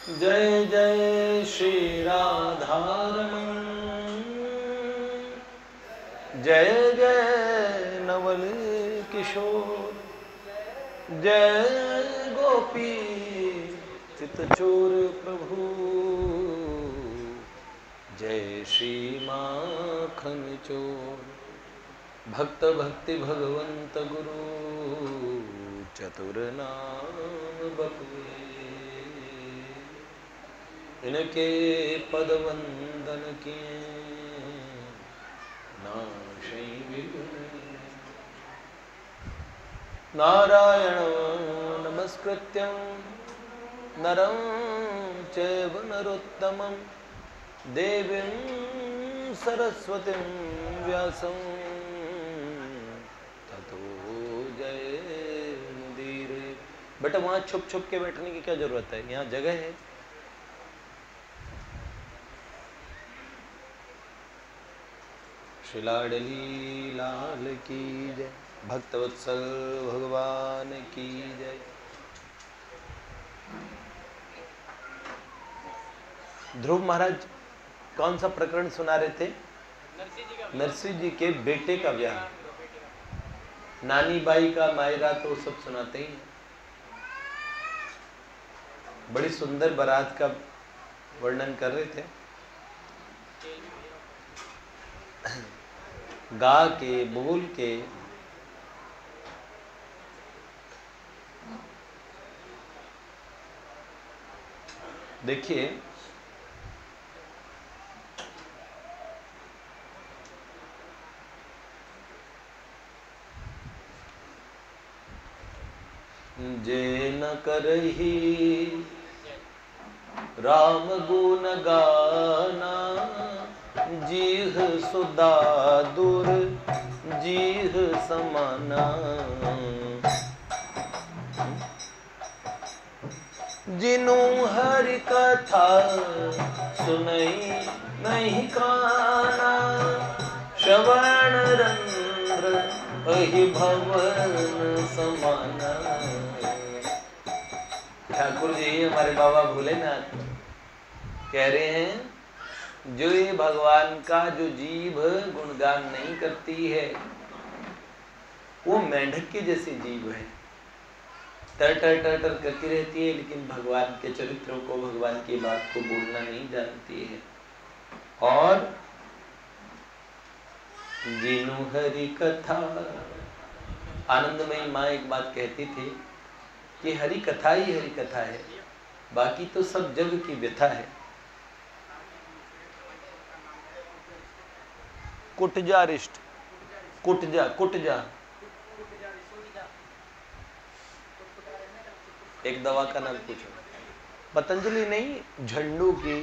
जय जय श्री राधारमण, जय जय नवल किशोर, जय गोपी चितचोर प्रभु, जय श्री माखन चोर। भक्त भक्ति भगवंत गुरु, चतुर नाम बपुए। इनके पद वंदन किए, नाशै विघ्न। नारायण नमस्कृत्यं नरं चैव नरोत्तमं, देवीं सरस्वतीं व्यासं ततो जयमुदीरये। बेटा वहाँ छुप छुप के बैठने की क्या जरूरत है, यहाँ जगह है। श्री लाडली लाल की जय, भक्तवत्सल भगवान की जय। ध्रुव महाराज कौन सा प्रकरण सुना रहे थे? नरसिंह जी के बेटे का ब्याह, नानी बाई का मायरा तो सब सुनाते ही। बड़ी सुंदर बारात का वर्णन कर रहे थे, गा के बोल के। देखिए जे न करही राम गुण गाना, जीह सुधा दूर जीह समाना। जिनु हरि कथा सुनई नहीं काना, श्रवण रंध्र अहि भवन समाना। ठाकुर जी हमारे बाबा भोलेनाथ कह रहे हैं, जो ये भगवान का जो जीभ गुणगान नहीं करती है, वो मेंढक की जैसी जीभ है। टर टर टर टर करती रहती है, लेकिन भगवान के चरित्रों को, भगवान की बात को बोलना नहीं जानती है। और जिनु हरि कथा, आनंदमयी माँ एक बात कहती थी कि हरि कथा ही हरि कथा है, बाकी तो सब जग की व्यथा है। कुट जा रिष्ट, कुट जा, कुट जा। एक दवा का नाम पूछो। पतंजलि नहीं, झंडू की।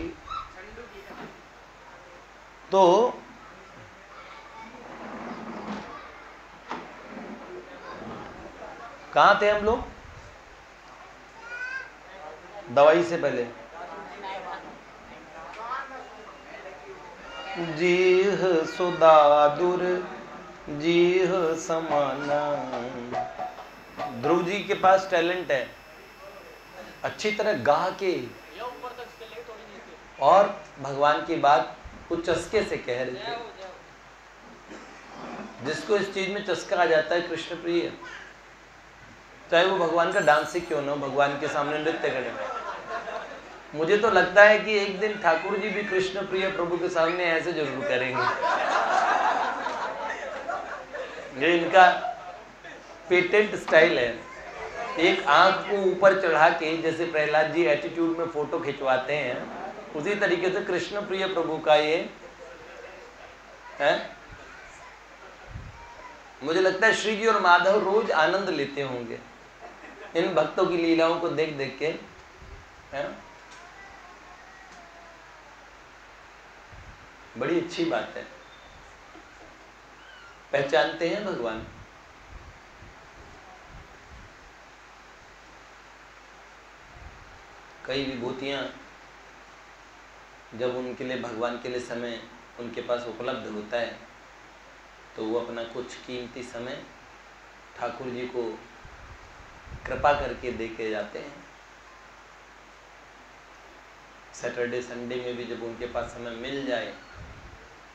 तो कहां थे हम लोग दवाई से पहले? जीह सुधा दूर जीह समाना। ध्रुव जी के पास टैलेंट है, अच्छी तरह गा के और भगवान की बात को चस्के से कह रहे थे। जिसको इस चीज में चस्का आ जाता है कृष्ण प्रिय, चाहे वो भगवान का डांस ही क्यों ना हो, भगवान के सामने नृत्य करे। मुझे तो लगता है कि एक दिन ठाकुर जी भी कृष्ण प्रिय प्रभु के सामने ऐसे जरूर करेंगे। ये इनका पेटेंट स्टाइल है। एक आंख को ऊपर चढ़ा के, जैसे प्रहलाद जी एटीट्यूड में फोटो खिंचवाते हैं, उसी तरीके से कृष्ण प्रिय प्रभु का ये है। मुझे लगता है श्री जी और माधव रोज आनंद लेते होंगे इन भक्तों की लीलाओं को देख देख के, है? बड़ी अच्छी बात है। पहचानते हैं भगवान। कई विभूतियां जब उनके लिए, भगवान के लिए समय उनके पास उपलब्ध होता है, तो वो अपना कुछ कीमती समय ठाकुर जी को कृपा करके दे के जाते हैं। सैटरडे संडे में भी जब उनके पास समय मिल जाए,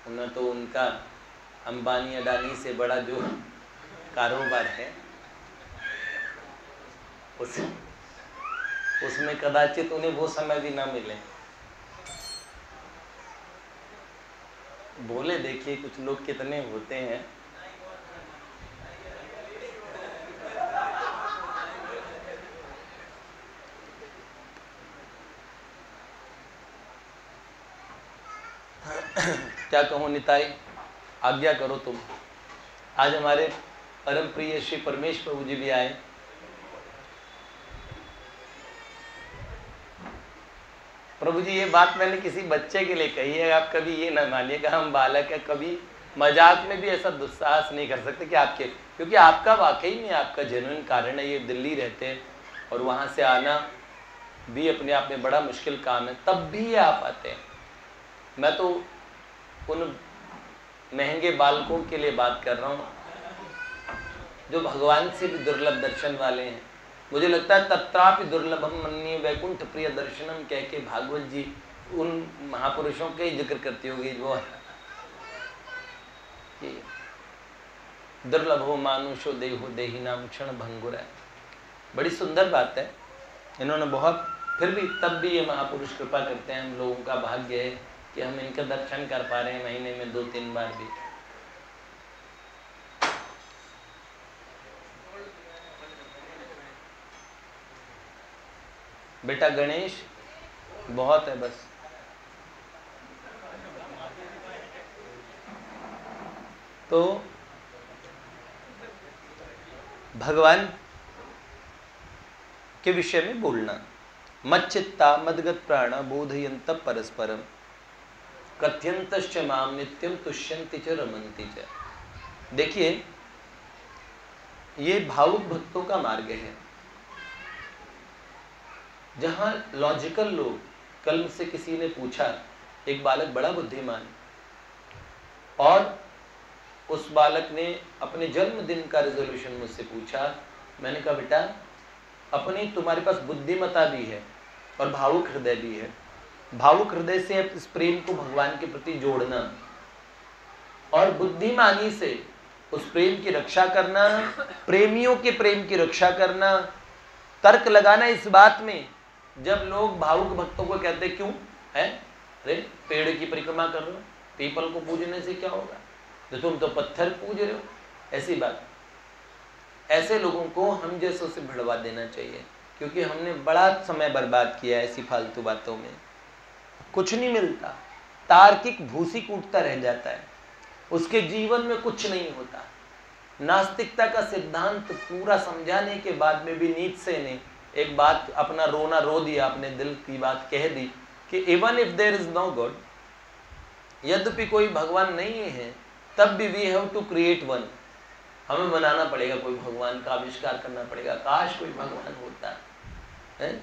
न तो उनका अंबानी अडानी से बड़ा जो कारोबार है उसमें कदाचित उन्हें वो समय भी ना मिले। बोले देखिए कुछ लोग कितने होते हैं, क्या कहूँ निताई, आज्ञा करो तुम। आज हमारे परम प्रिय श्री परमेश प्रभु जी भी आए। प्रभु जी ये बात मैंने किसी बच्चे के लिए कही है, आप कभी ये ना मानिएगा हम बालक है, कभी मजाक में भी ऐसा दुस्साहस नहीं कर सकते कि आपके, क्योंकि आपका वाकई में आपका जेन्युइन कारण है, ये दिल्ली रहते हैं और वहाँ से आना भी अपने आप में बड़ा मुश्किल काम है, तब भी ये आप आते हैं। मैं तो उन महंगे बालकों के लिए बात कर रहा हूँ जो भगवान से भी दुर्लभ दर्शन वाले हैं। मुझे लगता है तत्रापि दुर्लभम मन्ये वैकुंठ प्रिय दर्शनम कह के भागवत जी उन महापुरुषों के जिक्र करती होगी वो दुर्लभो मानुषो देहो देही नाम क्षण भंगुर है। बड़ी सुंदर बात है, इन्होंने बहुत, फिर भी तब भी ये महापुरुष कृपा करते हैं। हम लोगों का भाग्य है कि हम इनका दर्शन कर पा रहे हैं महीने में 2-3 बार भी। बेटा गणेश बहुत है बस। तो भगवान के विषय में बोलना, मच्चित्ता मदगत प्राण बोधयंत परस्परम कथ्यंतश्च माम नित्यम तुष्यन्ति च रमन्ति च। देखिए ये भावुक भक्तों का मार्ग है, जहां लॉजिकल लोग, कल मुझसे किसी ने पूछा, एक बालक बड़ा बुद्धिमान और उस बालक ने अपने जन्मदिन का रेजोल्यूशन मुझसे पूछा। मैंने कहा बेटा अपनी तुम्हारे पास बुद्धिमता भी है और भावुक हृदय भी है, भावुक हृदय से इस प्रेम को भगवान के प्रति जोड़ना और बुद्धिमानी से उस प्रेम की रक्षा करना, प्रेमियों के प्रेम की रक्षा करना, तर्क लगाना इस बात में। जब लोग भावुक भक्तों को कहते क्यों है, अरे पेड़ की परिक्रमा कर रहे हो, पीपल को पूजने से क्या होगा, तो तुम तो पत्थर पूज रहे हो, ऐसी बात। ऐसे लोगों को हम जैसों से भिड़वा देना चाहिए, क्योंकि हमने बड़ा समय बर्बाद किया ऐसी फालतू बातों में, कुछ नहीं मिलता, तार्किक भूसी कूटता रह जाता है, उसके जीवन में कुछ नहीं होता। नास्तिकता का सिद्धांत पूरा समझाने के बाद में भी नीत्शे ने एक बात, अपना रोना रो दिया, अपने दिल की बात कह दी कि even if there is no god, यद्यपि कोई भगवान नहीं है तब भी we have to create one, हमें बनाना पड़ेगा, कोई भगवान का आविष्कार करना पड़ेगा। काश कोई भगवान होता है।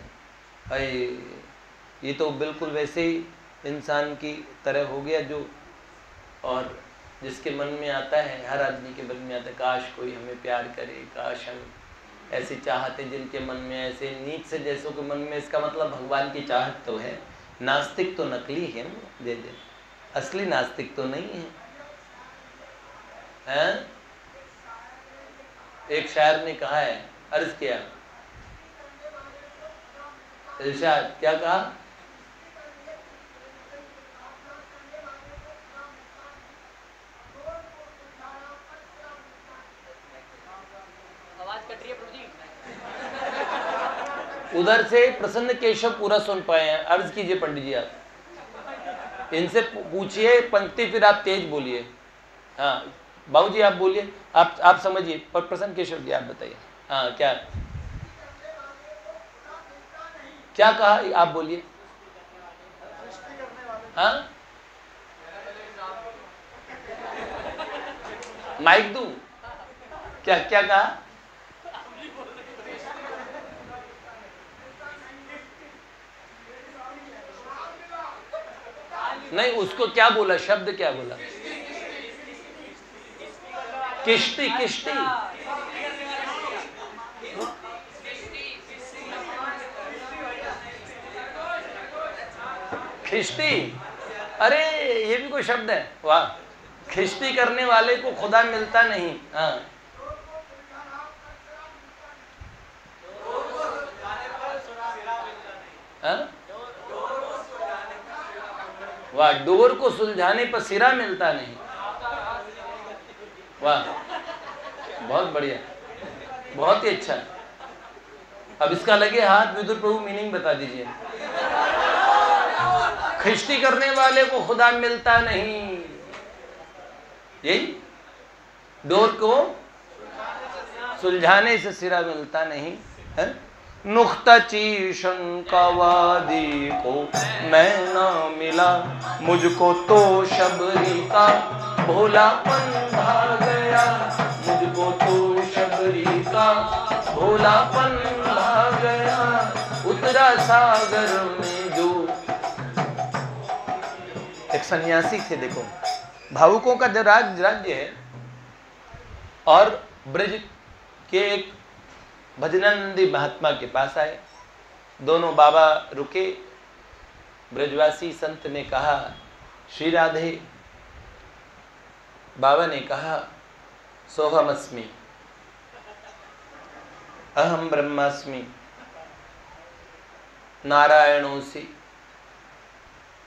ये तो बिल्कुल वैसे ही इंसान की तरह हो गया जो, और जिसके मन में आता है, हर आदमी के मन में आता है काश कोई हमें प्यार करे, काश हम ऐसे चाहते जिनके मन में, ऐसे नीच से जैसों के मन में। इसका मतलब भगवान की चाहत तो है। नास्तिक तो नकली है, दे दे, असली नास्तिक तो नहीं है, हैं? एक शायर ने कहा है, अर्ज किया, इरशाद क्या कहा, उधर से प्रसन्न केशव पूरा सुन पाए हैं। अर्ज कीजिए पंडित जी, आप इनसे पूछिए पंक्ति, फिर आप तेज बोलिए। हाँ बाबू जी आप बोलिए, आप समझिए, पर प्रसन्न केशव जी आप बताइए। हाँ क्या क्या कहा, आप बोलिए। हाँ माइक दूं, क्या क्या कहा, नहीं उसको क्या बोला, शब्द क्या बोला, किश्ती, किश्ती, खिष्टी, अरे ये भी कोई शब्द है, वाह। खिष्टी करने वाले को खुदा मिलता नहीं। हाँ, वाह, डोर को सुलझाने पर सिरा मिलता नहीं। वाह, बहुत बढ़िया, बहुत ही अच्छा। अब इसका लगे हाथ, विदुर प्रभु मीनिंग बता दीजिए। खिष्टी करने वाले को खुदा मिलता नहीं, यही डोर को सुलझाने से सिरा मिलता नहीं है। नुख्ता शंकावादी को मैं ना मिला, मुझको तो शबरी का भोलापन भा गया, मुझको तो शबरी का भोलापन भा गया, उतरा सागर में जो। एक सन्यासी थे, देखो भावुकों का जो राज्य है, और ब्रज के एक भजनानंदी महात्मा के पास आए। दोनों बाबा रुके। ब्रजवासी संत ने कहा, श्री राधे। बाबा ने कहा, सोहमस्मि, अहम ब्रह्मास्मि, नारायणोसी।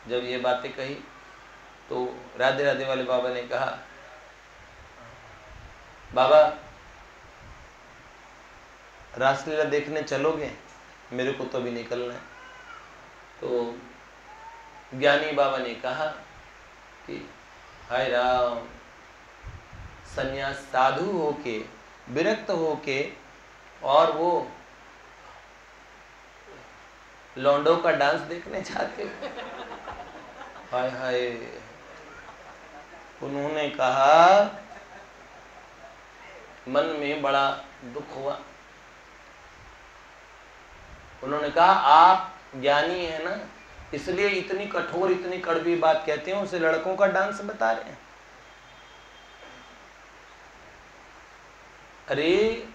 जब ये बातें कही तो राधे राधे वाले बाबा ने कहा, बाबा रासलीला देखने चलोगे? मेरे को तो अभी निकलना है। तो ज्ञानी बाबा ने कहा कि हाय राम, सन्यास साधु होके, विरक्त होके, और वो लौंडों का डांस देखने जाते हो? हाय हाय। उन्होंने कहा, मन में बड़ा दुख हुआ। उन्होंने कहा, आप ज्ञानी है ना, इसलिए इतनी कठोर, इतनी कड़वी बात कहते हैं, उसे लड़कों का डांस बता रहे हैं। अरे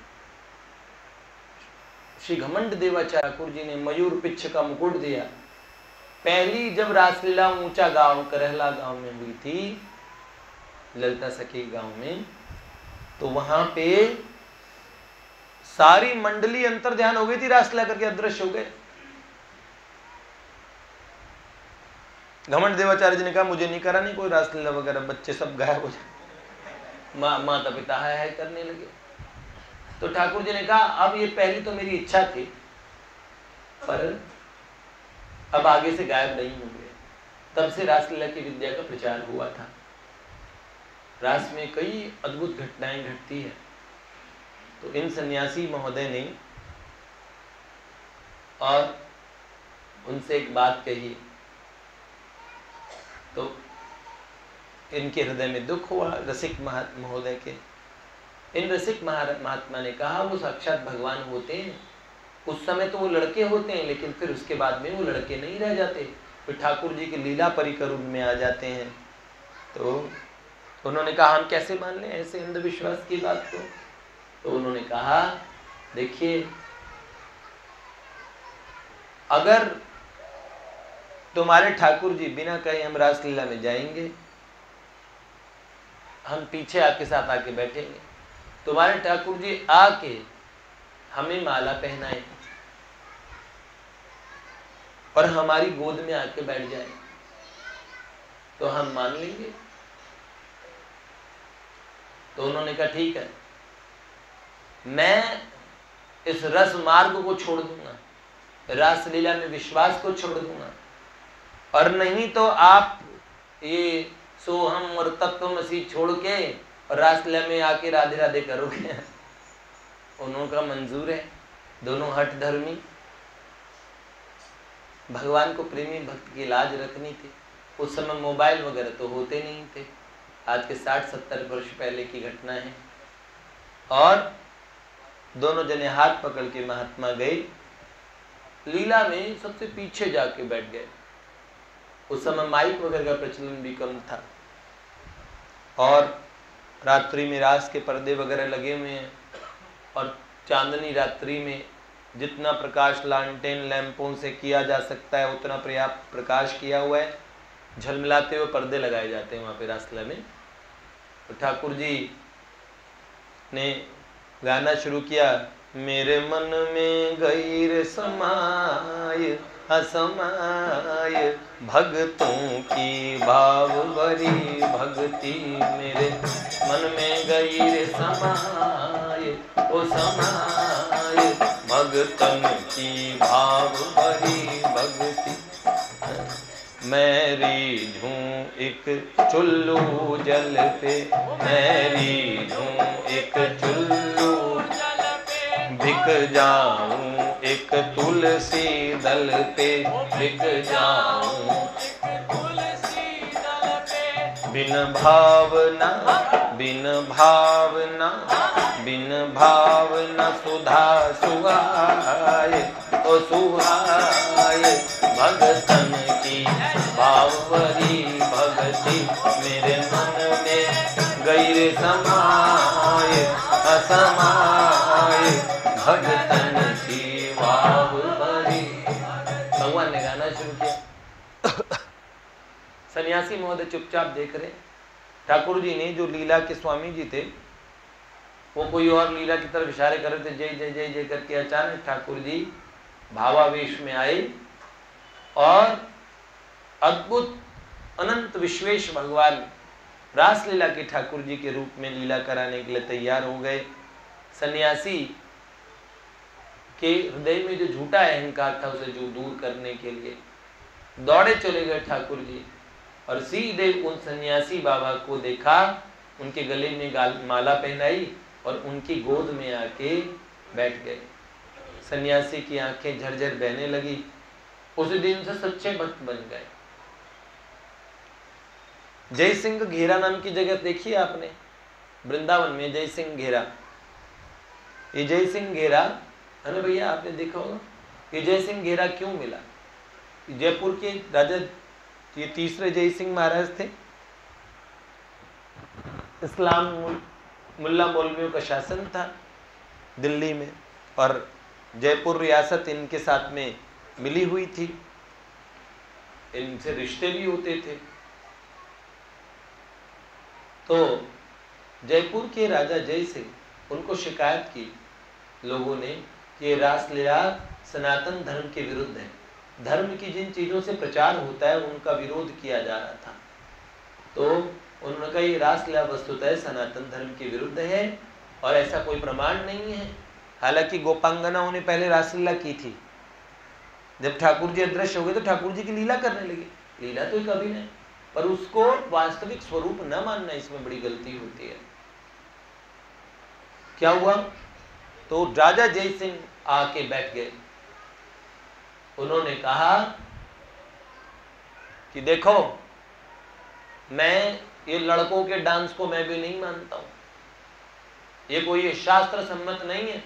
श्री घमंड देवाचार्य ठाकुर जी ने मयूर पिच्छ का मुकुट दिया। पहली जब रासलीला ऊंचा गांव, करहला गांव में हुई थी, ललिता सखी गांव में, तो वहां पे सारी मंडली अंतर ध्यान हो गई थी, रासलीला करके अदृश्य हो गए। घमंड देवाचार्य जी ने कहा, मुझे नहीं करा नहीं कोई रासलीला वगैरह, बच्चे सब गायब हो जाए। माता पिता है करने लगे। तो ठाकुर जी ने कहा, अब ये पहली तो मेरी इच्छा थी, पर अब आगे से गायब नहीं होंगे। तब से रासलीला की विद्या का प्रचार हुआ था। रास में कई अद्भुत घटनाएं घटती है। तो इन सन्यासी महोदय ने और उनसे एक बात कही, तो इनके हृदय में दुख हुआ, रसिक महोदय के। इन रसिक महात्मा ने कहा, वो साक्षात भगवान होते हैं। उस समय तो वो लड़के होते हैं, लेकिन फिर उसके बाद में वो लड़के नहीं रह जाते, फिर ठाकुर जी की लीला परिकर उनमें आ जाते हैं। तो उन्होंने कहा, हम कैसे मान लें ऐसे अंधविश्वास की बात को? तो उन्होंने कहा, देखिए, अगर तुम्हारे ठाकुर जी बिना कहे हम रासलीला में जाएंगे, हम पीछे आपके साथ आके बैठेंगे, तुम्हारे ठाकुर जी आके हमें माला पहनाए और हमारी गोद में आके बैठ जाए, तो हम मान लेंगे। तो उन्होंने कहा, ठीक है, मैं इस रस मार्ग को छोड़ दूंगा, रासलीला में विश्वास को छोड़ दूंगा, और नहीं तो आप ये सोहम और तत्वमसी छोड़ के और रासलीला में आके राधे राधे करोगे। उनका मंजूर है। दोनों हठ धर्मी, भगवान को प्रेमी भक्त की लाज रखनी थी। उस समय मोबाइल वगैरह तो होते नहीं थे, आज के 60-70 वर्ष पहले की घटना है। और दोनों जने हाथ पकड़ के महात्मा गए, लीला में सबसे पीछे जाके बैठ गए। उस समय माइक वगैरह का प्रचलन भी कम था, और रात्रि में रास के पर्दे वगैरह लगे हुए हैं, और चांदनी रात्रि में जितना प्रकाश लालटेन लैंपों से किया जा सकता है उतना पर्याप्त प्रकाश किया हुआ है। झलमिलाते हुए पर्दे लगाए जाते हैं वहाँ पे रासलीला में। तो ठाकुर जी ने गाना शुरू किया, मेरे मन में गैर समाय असमाय भक्तों की भाव भरी भक्ति, मेरे मन में गैर समाय ओ समाय भक्तन की भाव भरी भक्ति। मैं रीझूं एक चुल्लू जल पे, मैं रीझूं एक चुल्लू जल पे, बिक जाऊं एक तुलसी दल पे, बिक जाऊं एक तुलसी दल पे। बिन भावना बिन भावना बिन भावना सुधा सुहाए ओ सुहाए भगतन की भावरी भक्ति, मेरे मन में गैर समाए असमाए भगतन की भावरी। भगवान ने गाना शुरू किया। सन्यासी महोदय चुपचाप देख रहे। ठाकुर जी ने, जो लीला के स्वामी जी थे, वो कोई और लीला की तरफ इशारे कर रहे थे, जय जय जय जय करके। अचानक ठाकुर जी भावावेश में आए और अद्भुत अनंत विश्वेश भगवान रासलीला के ठाकुर जी के रूप में लीला कराने के लिए तैयार हो गए। सन्यासी के हृदय में जो झूठा अहंकार था उसे जो दूर करने के लिए दौड़े चले गए ठाकुर जी, और सीधे उन सन्यासी बाबा को देखा, उनके गले में माला पहनाई और उनकी गोद में आके बैठ गए। सन्यासी की आंखें झरझर बहने लगी। उस दिन से सच्चे भक्त बन गए। जय सिंह घेरा नाम की जगह देखी आपने, वृंदावन में जय सिंह घेरा। ये जय सिंह घेरा है ना भैया, आपने देखा होगा। ये जय सिंह घेरा क्यों मिला? जयपुर के राजा, ये तीसरे जय सिंह महाराज थे। इस्लाम मुल्ला मौलवियों का शासन था दिल्ली में, और जयपुर रियासत इनके साथ में मिली हुई थी, इनसे रिश्ते भी होते थे। तो जयपुर के राजा जय सिंह, उनको शिकायत की लोगों ने कि रासलीला सनातन धर्म के विरुद्ध है। धर्म की जिन चीजों से प्रचार होता है उनका विरोध किया जा रहा था। तो उन्होंने कहा ये रासलीला वस्तुतः सनातन धर्म के विरुद्ध है और ऐसा कोई प्रमाण नहीं है। हालांकि गोपांगनाओं ने पहले रासलीला की थी। जब ठाकुर जी अदृश्य हो गए तो ठाकुर जी की लीला करने लगे। लीला तो एक अभिनय, पर उसको वास्तविक स्वरूप न मानना, इसमें बड़ी गलती होती है। क्या हुआ? तो राजा जय सिंह आके बैठ गए। उन्होंने कहा कि देखो, मैं ये लड़कों के डांस को मैं भी नहीं मानता हूं, ये कोई शास्त्र सम्मत नहीं है।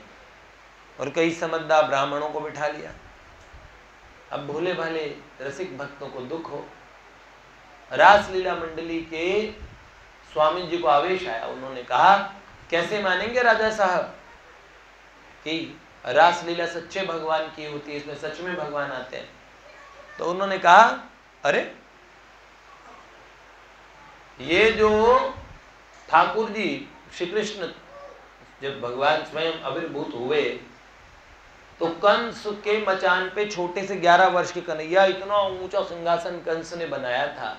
और कई समझदार ब्राह्मणों को बिठा लिया। अब भोले भाले रसिक भक्तों को दुख हो। रासलीला मंडली के स्वामी जी को आवेश आया। उन्होंने कहा, कैसे मानेंगे राजा साहब कि रासलीला सच्चे भगवान की होती है, इसमें सच में भगवान आते हैं। तो उन्होंने कहा, अरे ये जो ठाकुर जी श्री कृष्ण जब भगवान स्वयं आविर्भूत हुए तो कंस के मचान पे छोटे से 11 वर्ष के कन्हैया, इतना ऊंचा सिंहासन कंस ने बनाया था।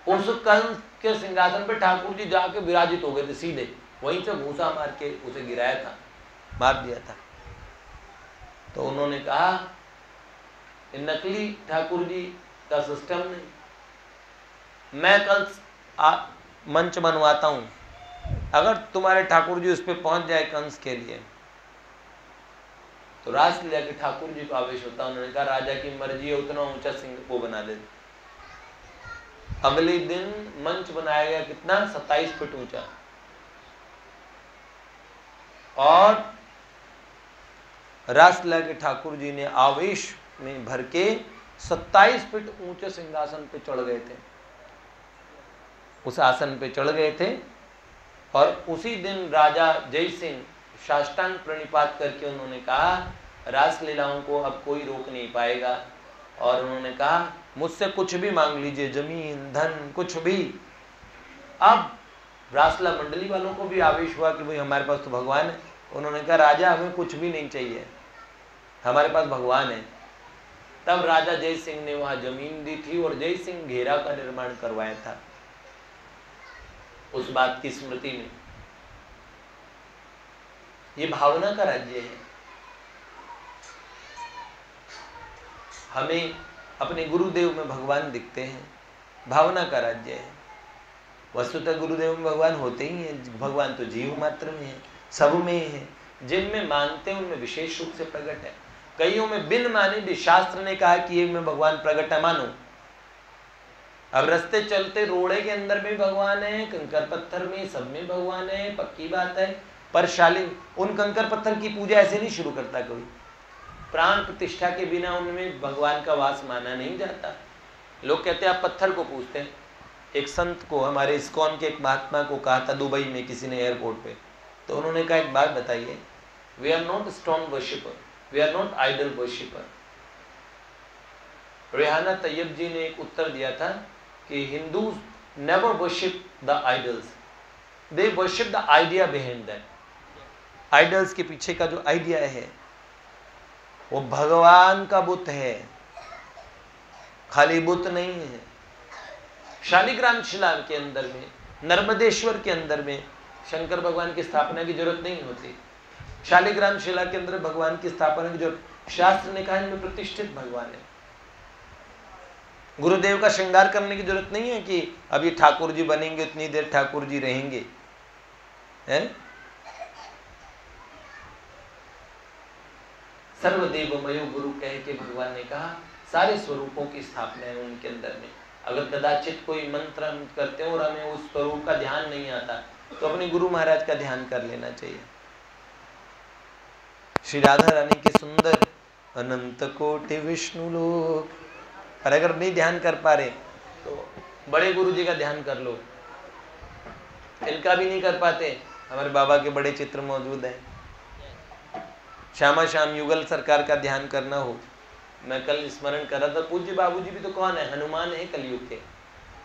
उस कंस के सिंहासन पे ठाकुर जी जाके विराजित हो गए थे सीधे, वहीं से भूसा मार के उसे गिराया था, मार दिया था। तो उन्होंने कहा, नकली ठाकुर जी का सिस्टम नहीं, मैं कल मंच बनवाता हूं, अगर तुम्हारे ठाकुर जी उस पर पहुंच जाए कंस के लिए। तो रासलीला के ठाकुर जी को आवेश होता। उन्होंने कहा, राजा की मर्जी है, उतना ऊंचा सिंह वो बना दे। अगले दिन मंच बनाया गया, कितना? 27 फीट ऊंचा। और रासलीला के ठाकुर जी ने आवेश में भर के 27 फीट ऊंचे सिंहासन पे चढ़ गए थे, उस आसन पे चढ़ गए थे। और उसी दिन राजा जय सिंह साष्टांग प्रणिपात करके उन्होंने कहा रास लीलाओं को अब कोई रोक नहीं पाएगा। और उन्होंने कहा मुझसे कुछ भी मांग लीजिए, जमीन धन कुछ भी। अब रासला मंडली वालों को भी आवेश हुआ कि भाई हमारे पास तो भगवान है। उन्होंने कहा राजा हमें कुछ भी नहीं चाहिए, हमारे पास भगवान है। तब राजा जय सिंह ने वहां जमीन दी थी और जय सिंह घेरा का निर्माण करवाया था उस बात की स्मृति में। ये भावना का राज्य है। हमें अपने गुरुदेव में भगवान दिखते हैं, भावना का राज्य है। वस्तुतः गुरुदेव में भगवान होते ही हैं, भगवान तो जीव मात्र में है, सब में है। जिनमें मानते हैं उनमें विशेष रूप से प्रकट है, कईयों में बिन माने भी शास्त्र ने कहा कि ये में भगवान प्रकट है मानो। अब रास्ते चलते रोड़े के अंदर में भगवान है, कंकर पत्थर में, सब में भगवान है, पक्की बात है। पर शालिन उन कंकर पत्थर की पूजा ऐसे नहीं शुरू करता कोई, प्राण प्रतिष्ठा के बिना उनमें भगवान का वास माना नहीं जाता। लोग कहते हैं आप पत्थर को पूजते हैं। एक संत को, हमारे इस्कॉन के एक महात्मा को कहा था दुबई में किसी ने एयरपोर्ट पे, तो उन्होंने कहा एक बात बताइए, we are not stone worshipper, we are not idol worshipper. Rehana Tayyab ji ने एक उत्तर दिया था कि Hindus never worship the idols, they worship the idea behind that. Idols के पीछे का जो आइडिया है वो भगवान का बुत है, खाली बुत नहीं है। शालिग्राम शिला के अंदर में, नर्मदेश्वर के अंदर में शंकर भगवान की स्थापना की जरूरत नहीं होती। शालिग्राम शिला के अंदर भगवान की स्थापना की जरूरत, शास्त्र ने कहा इनमें प्रतिष्ठित भगवान है। गुरुदेव का श्रृंगार करने की जरूरत नहीं है कि अभी ठाकुर जी बनेंगे उतनी देर ठाकुर जी रहेंगे, है? सर्वदेवमयो गुरु कह के भगवान ने कहा सारे स्वरूपों की स्थापना है उनके अंदर में। अगर कदाचित कोई मंत्र हम करते हैं और हमें उस स्वरूप का ध्यान नहीं आता तो अपने गुरु महाराज का ध्यान कर लेना चाहिए। श्री राधा रानी के सुंदर अनंत कोटि विष्णु लोक, और अगर नहीं ध्यान कर पा रहे तो बड़े गुरु जी का ध्यान कर लो। इनका भी नहीं कर पाते, हमारे बाबा के बड़े चित्र मौजूद हैं। श्यामा श्याम युगल सरकार का ध्यान करना हो, मैं कल स्मरण कर रहा था, पूज्य बाबूजी भी तो कौन है, हनुमान है कलयुग के।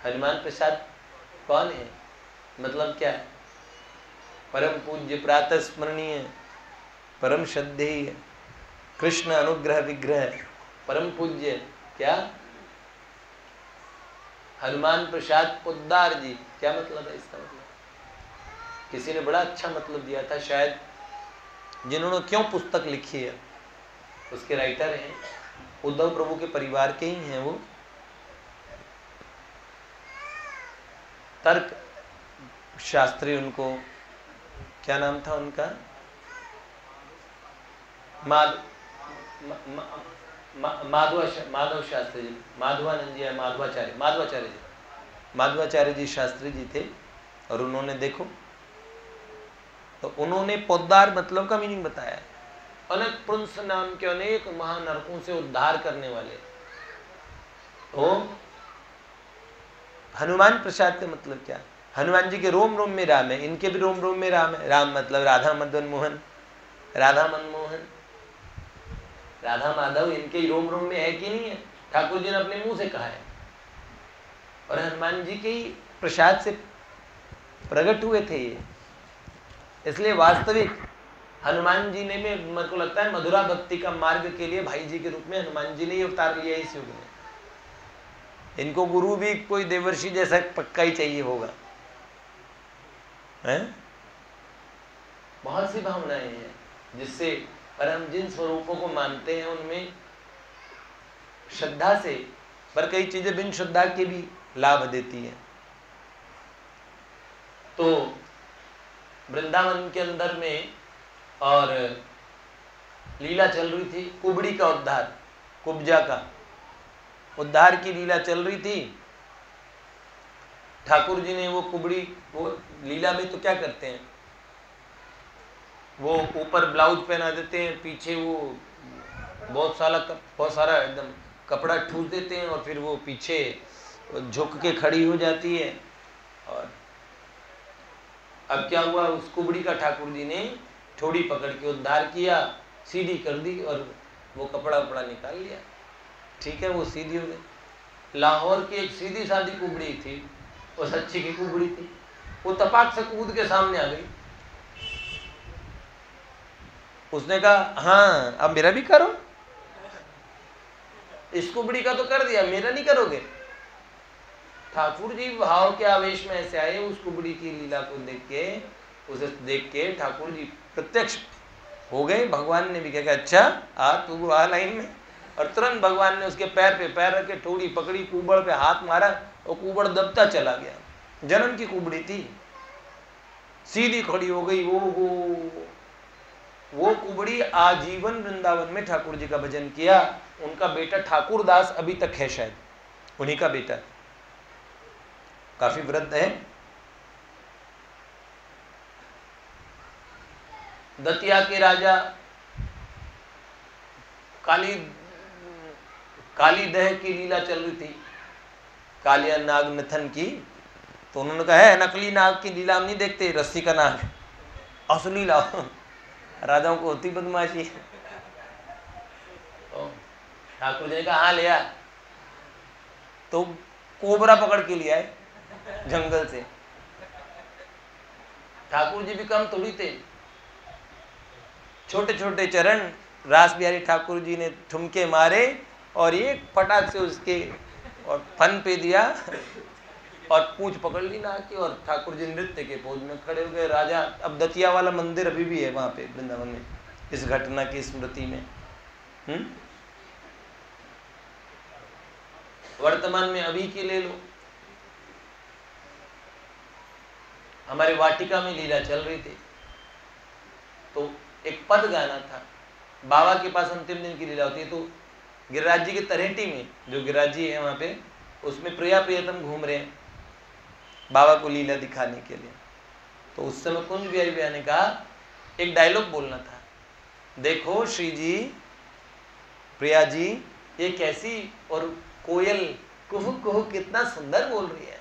हनुमान प्रसाद कौन है, मतलब क्या है? परम पूज्य, प्रातः स्मरणीय, परम श्रद्धेय, कृष्ण अनुग्रह विग्रह, परम पूज्य। क्या हनुमान प्रसाद पोद्दार जी, क्या मतलब है इसका? मतलब किसी ने बड़ा अच्छा मतलब दिया था, शायद जिन्होंने क्यों पुस्तक लिखी है उसके राइटर हैं, उद्धव प्रभु के परिवार के ही हैं वो। तर्क शास्त्री, उनको क्या नाम था उनका, माधव शास्त्री जी, माधवानंद जी, माधवाचार्य जी शास्त्री जी थे। और उन्होंने देखो तो उन्होंने पोद्दार मतलब का मीनिंग बताया, अनेक पुंस नाम के अनेक महानरकों से उद्धार करने वाले। तो हनुमान प्रसाद का मतलब क्या? हनुमान जी के रोम रोम में राम है, इनके भी रोम रोम में राम है। राम मतलब राधा मदन मोहन, राधा मनमोहन, राधा माधव, इनके रोम रोम में है कि नहीं है? ठाकुर जी ने अपने मुंह से कहा है और हनुमान जी के प्रसाद से प्रकट हुए थे ये। इसलिए वास्तविक हनुमान जी ने, में मेरे को लगता है मधुरा भक्ति का मार्ग के लिए भाई जी के रूप में हनुमान जी ने ही अवतार लिया इस युग में। इनको गुरु भी कोई देवर्षि जैसा पक्का ही चाहिए होगा, हैं? बहुत सी भावनाएं हैं जिससे, पर हम जिन स्वरूपों को मानते हैं उनमें श्रद्धा से, पर कई चीजें बिन श्रद्धा के भी लाभ देती है। तो वृंदावन के अंदर में और लीला चल रही थी, कुबड़ी का उद्धार, कुब्जा का उद्धार की लीला चल रही थी। ठाकुर जी ने वो कुबड़ी, वो लीला में तो क्या करते हैं, वो ऊपर ब्लाउज पहना देते हैं, पीछे वो बहुत सारा एकदम कपड़ा ठूस देते हैं और फिर वो पीछे झुक के खड़ी हो जाती है। और अब क्या हुआ, उस कुबड़ी का ठाकुर जी ने थोड़ी पकड़ के उद्धार किया, सीधी कर दी और वो कपड़ा वपड़ा निकाल लिया। ठीक है, वो सीधी हो गई। लाहौर की एक सीधी सादी कुबड़ी थी, वो सच्ची की कुबड़ी थी, वो तपाक से कूद के सामने आ गई। उसने कहा हाँ अब मेरा भी करो, इस कुबड़ी का तो कर दिया, मेरा नहीं करोगे? ठाकुर जी भाव के आवेश में ऐसे आए, उस कुबड़ी की लीला को देख के, उसे देख के ठाकुर जी प्रत्यक्ष हो गए। भगवान ने भी कहा अच्छा आ तू आ लाइन में, और तुरंत भगवान ने उसके पैर पे पैर रखे, थोड़ी पकड़ी, कुबड़ पे हाथ मारा और कुबड़ दबता चला गया। जन्म की कुबड़ी थी, सीधी खड़ी हो गई। वो कुबड़ी आजीवन वृंदावन में ठाकुर जी का भजन किया। उनका बेटा ठाकुर दास अभी तक है, शायद उन्हीं का बेटा, काफी वृद्ध है। दतिया के राजा कालीदह की लीला चल रही थी, कालिया नाग नथन की। तो उन्होंने कहा है नकली नाग की लीला हम नहीं देखते, रस्सी का नाग असली लाओ। राजाओं को होती बदमाशी। ठाकुर जी ने कहा हाँ ले आ। तो कोबरा पकड़ के लिया है जंगल से। ठाकुर जी भी कम थोड़ी थे, छोटे छोटे चरण। रास बिहारी ठाकुर जी ने ठुमके मारे और एक फटाक से उसके और फन पे दिया और पूंछ पकड़ ली नाग की, और ठाकुर जी नृत्य के पोज में खड़े हो गए। राजा, अब दतिया वाला मंदिर अभी भी है वहां पे वृंदावन में, इस घटना की स्मृति में। वर्तमान में अभी की ले लो, हमारे वाटिका में लीला चल रही थी, तो एक पद गाना था। बाबा के पास अंतिम दिन की लीला होती है, तो गिरिराज जी की तरेटी में, जो गिरिराज जी है वहां पे, उसमें प्रिया प्रियतम घूम रहे हैं बाबा को लीला दिखाने के लिए। तो उस समय कुंज बिहारी भैया ने कहा एक डायलॉग बोलना था, देखो श्री जी, प्रिया जी, ये कैसी, और कोयल कुहू कुहू कितना सुंदर बोल रही है,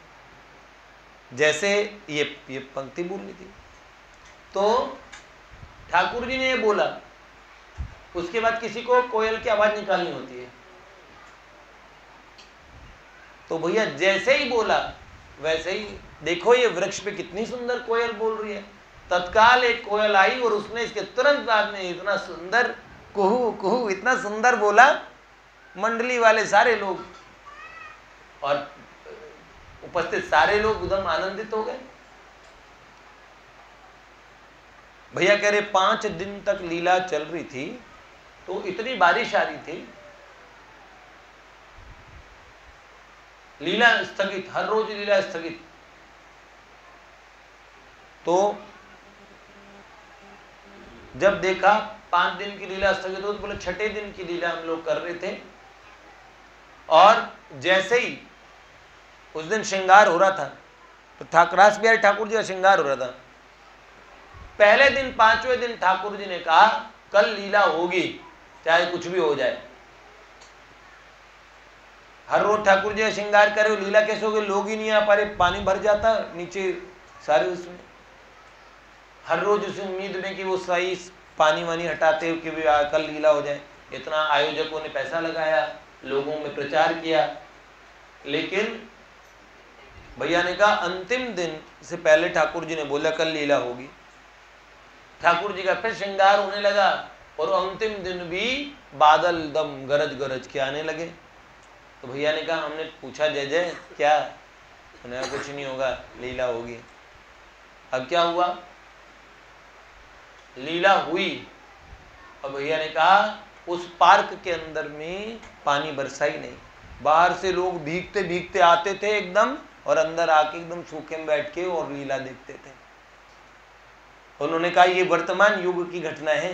जैसे ये पंक्ति बोलनी थी। तो ठाकुर जी ने ये बोला, उसके बाद किसी को कोयल की आवाज निकालनी होती है, तो भैया जैसे ही बोला वैसे ही, देखो ये वृक्ष पे कितनी सुंदर कोयल बोल रही है। तत्काल एक कोयल आई और उसने इसके तुरंत बाद में इतना सुंदर कुहू कुहू इतना सुंदर बोला, मंडली वाले सारे लोग और उपस्थित सारे लोग एकदम आनंदित हो गए। भैया कह रहे 5 दिन तक लीला चल रही थी, तो इतनी बारिश आ रही थी, लीला स्थगित, हर रोज लीला स्थगित। तो जब देखा 5 दिन की लीला स्थगित हो, तो बोले 6ठे दिन की लीला हम लोग कर रहे थे, और जैसे ही उस दिन श्रृंगार हो रहा था, तो रास बिहारी ठाकुर जी का श्रृंगार हो रहा था। पहले दिन 5वें दिन ठाकुर जी ने कहा कल लीला होगी, चाहे कुछ भी हो जाए। हर रोज ठाकुर जी श्रृंगार करे, लीला कैसे होगी, लोग ही नहीं आ पा रहे, पानी भर जाता नीचे सारे उसमें। हर रोज उस उम्मीद में कि वो सही पानी वानी हटाते कि भी कल लीला हो जाए। इतना आयोजकों ने पैसा लगाया, लोगों में प्रचार किया, लेकिन भैया ने कहा अंतिम दिन से पहले ठाकुर जी ने बोला कल लीला होगी। ठाकुर जी का फिर श्रृंगार होने लगा, और अंतिम दिन भी बादल दम गरज गरज के आने लगे। तो भैया ने कहा, हमने पूछा जय जय क्या, उन्हें कुछ नहीं होगा, लीला होगी। अब क्या हुआ, लीला हुई, और भैया ने कहा उस पार्क के अंदर में पानी बरसा ही नहीं, बाहर से लोग भीगते भीगते आते थे एकदम, और अंदर आके एकदम सूखे में बैठ के और लीला देखते थे। उन्होंने कहा ये वर्तमान युग की घटना है।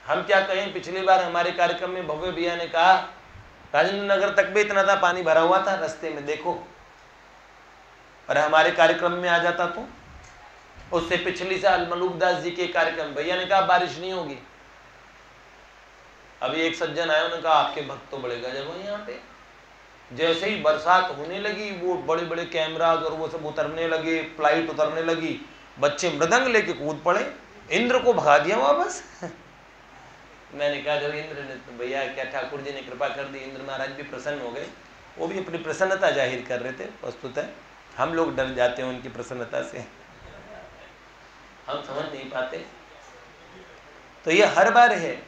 हम क्या कहें, पिछली बार हमारे कार्यक्रम में भव्य भैया ने कहा राजेंद्र नगर तक भी इतना था पानी भरा हुआ था रास्ते में, देखो, और हमारे कार्यक्रम में आ जाता तो। उससे पिछली साल मलूकदास जी के कार्यक्रम, भैया ने कहा बारिश नहीं होगी। अभी एक सज्जन आए, उन्होंने कहा आपके भक्त तो बड़े गजब हो यहाँ पे। जैसे ही बरसात होने लगी, वो बड़े बड़े कैमराज और वो सब उतरने लगे, फ्लाइट उतरने लगी, बच्चे मृदंग लेके कूद पड़े, इंद्र को भगा दिया वापस। मैंने कहा जब इंद्र ने, तो भैया क्या ठाकुर जी ने कृपा कर दी, इंद्र महाराज भी प्रसन्न हो गए। वो भी अपनी प्रसन्नता जाहिर कर रहे थे। वस्तुतः हम लोग डर जाते हैं उनकी प्रसन्नता से, हम समझ नहीं पाते। तो ये हर बार है।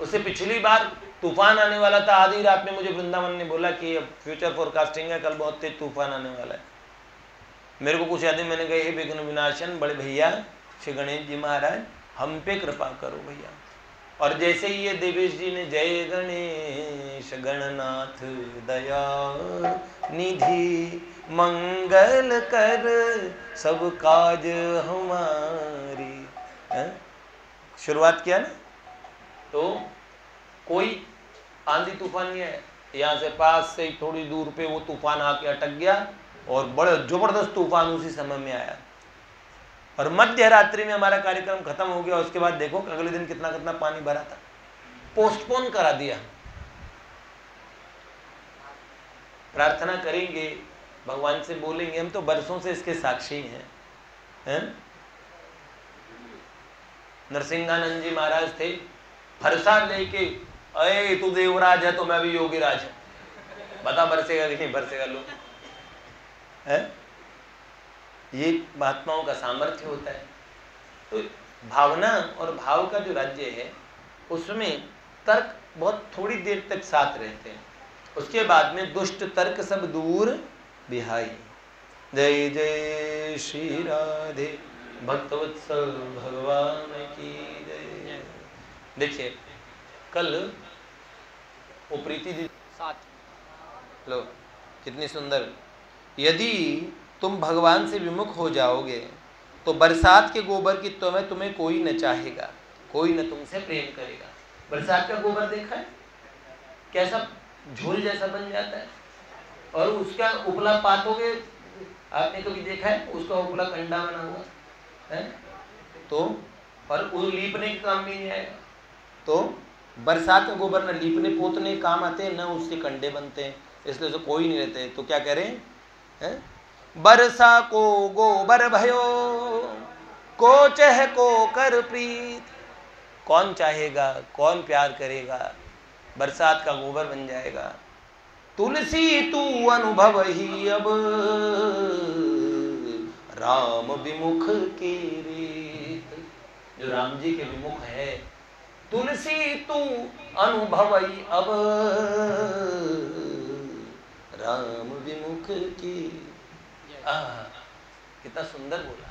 उससे पिछली बार तूफान आने वाला था, आधी रात में मुझे वृंदावन ने बोला कि अब फ्यूचर फोरकास्टिंग है, कल बहुत तेज तूफान आने वाला है। मेरे को कुछ याद है, मैंने कहा हे विघ्न विनाशन बड़े भैया श्री गणेश जी महाराज, हम पे कृपा करो भैया। और जैसे ही ये देवेश जी ने जय गणेश गणनाथ दया निधि मंगल कर सब काज हमारी शुरुआत किया ना, तो कोई आंधी तूफान नहीं है। यहाँ से पास से थोड़ी दूर पे वो तूफान आके अटक गया और बड़ा जबरदस्त तूफान उसी समय में आया और मध्य रात्रि में हमारा कार्यक्रम खत्म हो गया। उसके बाद देखो अगले दिन कितना कितना पानी भरा था, पोस्टपोन करा दिया। प्रार्थना करेंगे, भगवान से बोलेंगे, हम तो बरसों से इसके साक्षी हैं। नरसिंहानंद जी महाराज थे, फरसा लेके, अरे तू देवराज है तो मैं भी योगीराज है, बता बरसेगा कि नहीं बरसेगा। लोग है, ये महात्माओं का सामर्थ्य होता है। तो भावना और भाव का जो राज्य है उसमें तर्क बहुत थोड़ी देर तक साथ रहते हैं, उसके बाद में दुष्ट तर्क सब दूर बिहाई। जय जय श्री राधे भक्तवत्सल भगवान की जय। देखिए कल वो प्रीति दी साथ लो कितनी सुंदर, यदि तुम भगवान से विमुख हो जाओगे तो बरसात के गोबर की तुम्हें कोई न चाहेगा, कोई न तुमसे प्रेम करेगा। बरसात का गोबर देखा है कैसा झोल जैसा बन जाता है, और उसका उपला पातोगे, आपने कभी देखा है उसका उपला कंडा बना हुआ है तो, और वो लीपने के काम भी नहीं आएगा। तो बरसात का गोबर न लीपने पोतने काम आते हैं, न उससे कंडे बनते हैं, इसलिए तो कोई नहीं रहते। तो क्या कह रहे हैं, बरसा को गोबर भयो को चह को कर प्रीत। कौन चाहेगा, कौन प्यार करेगा, बरसात का गोबर बन जाएगा। तुलसी तू अनुभव ही अब राम विमुख की रीत। जो राम जी के विमुख है, तुलसी तू अनुभव ही अब राम विमुख की। कितना सुंदर बोला,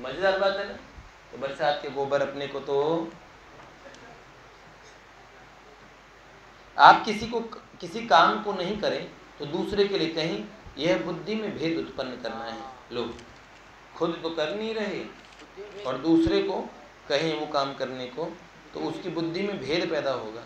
मजेदार बात है ना। तो बरसात के गोबर अपने को, तो आप किसी काम को नहीं करें तो दूसरे के लिए कहीं, यह बुद्धि में भेद उत्पन्न करना है। लोग खुद तो कर नहीं रहे और दूसरे को कहें वो काम करने को, तो उसकी बुद्धि में भेद पैदा होगा।